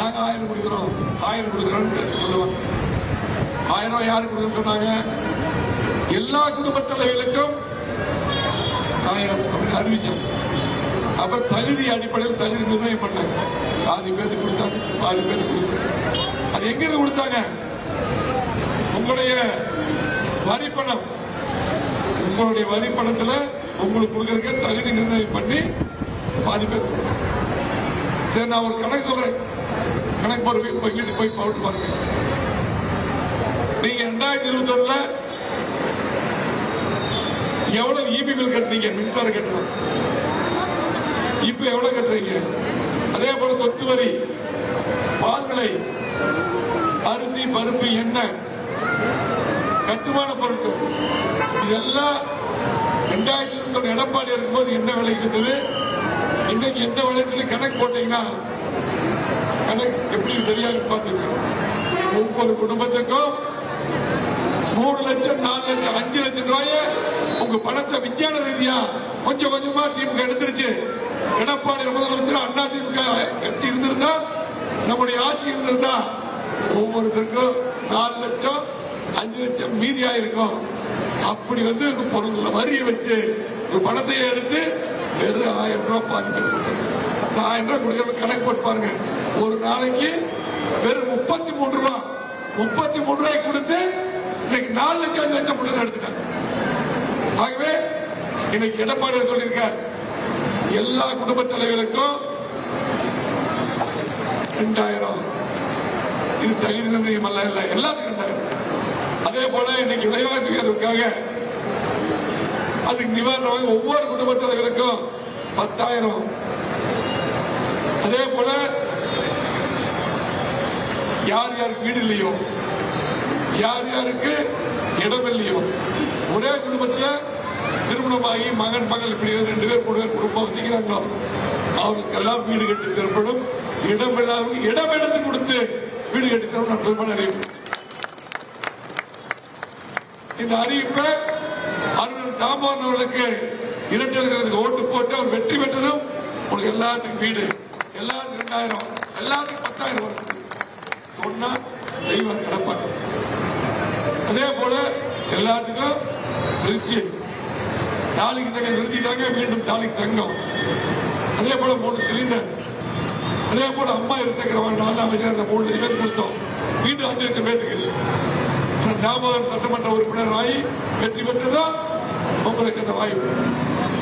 நாங்க 1000 கொடுக்குறோம் 1000 கொடுக்குறோம்னு சொல்லுவாங்க. 1000 யாருக்கு கொடுக்க சொன்னாங்க? எல்லா குடும்ப தலைவர்களுக்கும் 1000 அப்படின்னு அறிவிச்சோம். அப்ப தகுதி அடிப்படையில் தகுதி நிர்ணயம் பண்ணாங்க. பாதி பேருக்கு கொடுத்தாங்க, பாதி பேருக்கு கொடுத்தாங்க. அது எங்க இருந்து கொடுத்தாங்க? உங்களுடைய வரிப்பணம், உங்களுடைய வரிப்பணத்துல உங்களுக்கு கொடுக்கறதுக்கு தகுதி நிர்ணயம் பண்ணி பாதி பேர். சரி, நான் ஒரு கணக்கு சொல்றேன். கணக்கு போய் வீட்டுக்கு போய் போட்டு பாருங்க. நீங்க 2021 எவ்வளவு இபி பில் கட்டுறீங்க? மின்சார கட்டணம் இப்ப எவ்வளவு கட்டுறீங்க? அதே போல சொத்து வரி, பால் விலை, அரிசி, பருப்பு, எண்ணெய், கட்டுமான பொருட்கள், இதெல்லாம் 2021 எடப்பாடி இருக்கும்போது என்ன விலை இருந்தது, இன்னைக்கு என்ன விலை கணக்கு போட்டீங்கன்னா கணக்கு எப்படி சரியாக பார்த்துங்க. ஒவ்வொரு குடும்பத்துக்கும் 3 லட்சம், 4 லட்சம், 5 லட்சம் ரூபாய உங்க பணத்தை விஞ்ஞான ரீதியா கொஞ்சம் கொஞ்சமா திமுக எடுத்துருச்சு. எடப்பாடி முதலமைச்சர் அண்ணா திமுக கட்சி இருந்திருந்தா, நம்முடைய ஆட்சி இருந்திருந்தா ஒவ்வொருத்தருக்கும் 4 லட்சம், 5 லட்சம் மீதியா இருக்கும். அப்படி பொருள் வரியை வச்சு ஒரு பணத்தையே எடுத்து வெறும் 1000 ரூபாய் பாருங்க. 1000 ரூபாய் கொடுக்கற கணக்கு போட்டு பாருங்க. ஒரு நாளைக்கு வெறும் 33 ரூபாய், 33 ரூபாய் கொடுத்து இன்னைக்கு 4 லட்சம், 5 லட்சம் கொடுத்து எடுத்துட்டாங்க. ஆகவே இன்னைக்கு எடப்பாடி சொல்லியிருக்கார், எல்லா குடும்ப தலைவர்களுக்கும் 2000. இது தகுதி நிர்ணயம் அல்ல, இல்ல எல்லாத்துக்கும் 2000. அதே போல இன்னைக்கு விலைவாசி உயர்வுக்காக அதுக்கு நிவாரணமாக ஒவ்வொரு குடும்ப தலைவர்களுக்கும் 10,000. அதே போல யார் யாருக்கு வீடு இல்லையோ, யார் யாருக்கு இடம் இல்லையோ, ஒரே குடும்பத்தில் திருமணமாகி மகன் மகள் இப்படி 2 பேர் குடும்பம் வச்சுக்கிறாங்களோ அவர்களுக்கெல்லாம் வீடு கட்டி தரப்படும். இடம் எடுத்து கொடுத்து வீடு கட்டி தரப்படும் பெருமான அறிவிப்பு. இந்த அறிவிப்பை அருண் தாமோதரன் அவர்களுக்கு இரட்டை ஓட்டு போட்டு அவர் வெற்றி பெற்றதும் உங்களுக்கு எல்லாத்துக்கும் வீடு, எல்லாத்துக்கும் 2000, எல்லாத்துக்கும் 10,000 வருஷம் சொன்னா செய்வார் கிடப்பாங்க. அதே போல எல்லாத்துக்கும் திருச்சி தாலிக்கு தங்க நிறுத்திட்டாங்க, மீண்டும் தாலிக்கு தங்கம். அதே போல 3 சிலிண்டர். அதே போல அம்மா இருக்கிறவங்க 4 அமைச்சர் 3 லட்சம் பேர் கொடுத்தோம், மீண்டும் 5 லட்சம் பேருக்கு. தாமோதரன் சட்டமன்ற உறுப்பினர் ஆகி வெற்றி பெற்றதா உங்களுக்கு இந்த வாய்ப்பு.